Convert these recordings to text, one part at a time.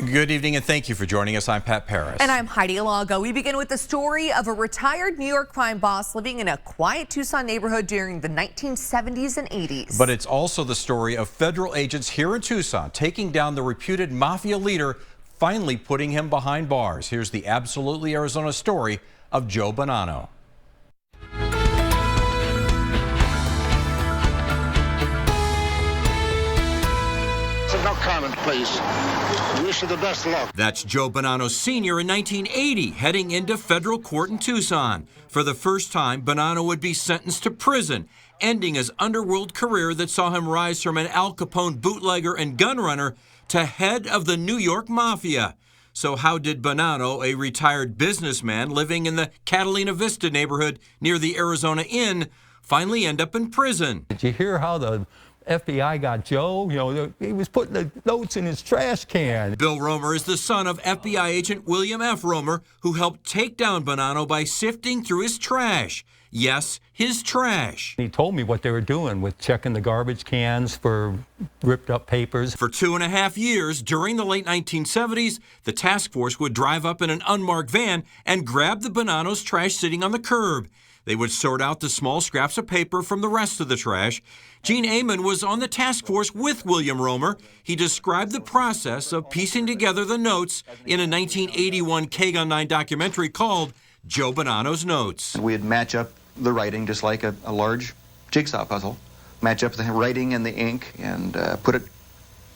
Good evening and thank you for joining us. I'm Pat Parris. And I'm Heidi Alago. We begin with the story of a retired New York crime boss living in a quiet Tucson neighborhood during the 1970s and 80s. But it's also the story of federal agents here in Tucson taking down the reputed mafia leader, finally putting him behind bars. Here's the Absolutely Arizona story of Joe Bonanno. No comment, please. Wish you the best of luck. That's Joe Bonanno Sr. in 1980, heading into federal court in Tucson. For the first time, Bonanno would be sentenced to prison, ending his underworld career that saw him rise from an Al Capone bootlegger and gun runner to head of the New York Mafia. So how did Bonanno, a retired businessman living in the Catalina Vista neighborhood near the Arizona Inn, finally end up in prison? Did you hear how the FBI got Joe? You know, he was putting the notes in his trash can. Bill Romer is the son of FBI agent William F. Romer, who helped take down Bonanno by sifting through his trash. Yes, his trash. He told me what they were doing with checking the garbage cans for ripped up papers. For 2.5 years, during the late 1970s, the task force would drive up in an unmarked van and grab the Bonanno's trash sitting on the curb. They would sort out the small scraps of paper from the rest of the trash. Gene Amon was on the task force with William Romer. He described the process of piecing together the notes in a 1981 KGUN9 documentary called Joe Bonanno's Notes. We'd match up the writing just like a large jigsaw puzzle. Match up the writing and the ink and put it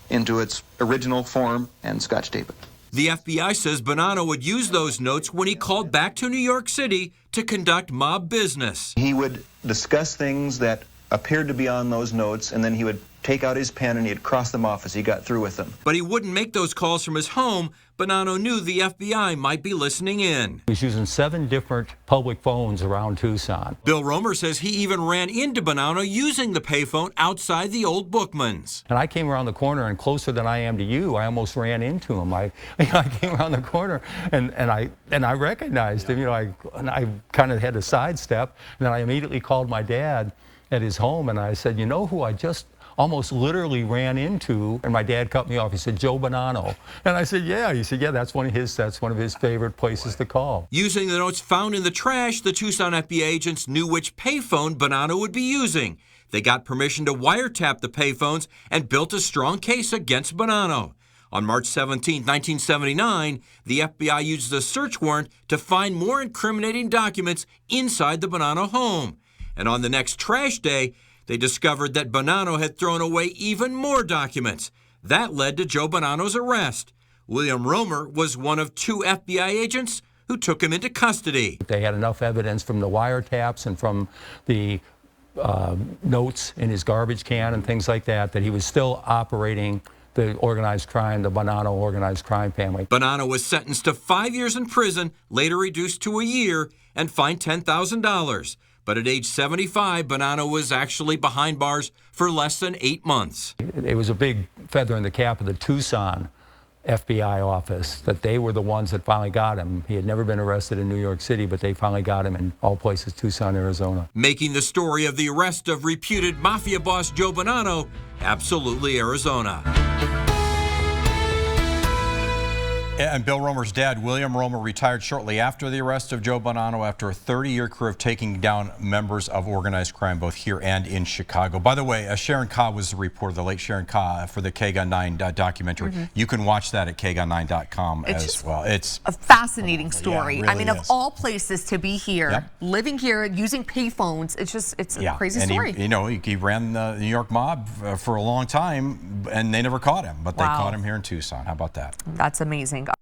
into its original form and scotch tape it. The FBI says Bonanno would use those notes when he called back to New York City to conduct mob business. He would discuss things that appeared to be on those notes, and then he would take out his pen and he'd cross them off as he got through with them. But he wouldn't make those calls from his home. Bonanno knew the FBI might be listening in. He was using 7 different public phones around Tucson. Bill Romer says he even ran into Bonanno using the payphone outside the old Bookman's. And I came around the corner, and closer than I am to you, I almost ran into him. I came around the corner and I recognized him. You know, I kind of had to sidestep, and then I immediately called my dad at his home, and I said, you know who I just almost literally ran into? And my dad cut me off. He said, Joe Bonanno. And I said, yeah. He said, yeah, that's one of his favorite places to call. Using the notes found in the trash, the Tucson FBI agents knew which payphone Bonanno would be using. They got permission to wiretap the payphones and built a strong case against Bonanno. On March 17, 1979, the FBI used a search warrant to find more incriminating documents inside the Bonanno home. And on the next trash day, they discovered that Bonanno had thrown away even more documents. That led to Joe Bonanno's arrest. William Romer was one of 2 FBI agents who took him into custody. They had enough evidence from the wiretaps and from the notes in his garbage can and things like that, that he was still operating the organized crime, the Bonanno organized crime family. Bonanno was sentenced to 5 years in prison, later reduced to a year, and fined $10,000. But at age 75, Bonanno was actually behind bars for less than 8 months. It was a big feather in the cap of the Tucson FBI office that they were the ones that finally got him. He had never been arrested in New York City, but they finally got him in all places, Tucson, Arizona. Making the story of the arrest of reputed mafia boss Joe Bonanno absolutely Arizona. And Bill Romer's dad, William Romer, retired shortly after the arrest of Joe Bonanno after a 30-year career of taking down members of organized crime both here and in Chicago. By the way, Sharon Kaw was the reporter, the late Sharon Kaw, for the KGUN9 documentary. You can watch that at KGUN9.com as well. It's a fascinating story. Yeah, it really I mean, of all places to be here, living here, using payphones, it's a crazy story. He, you know, he ran the New York mob for a long time, and they never caught him, but they caught him here in Tucson. How about that? That's amazing.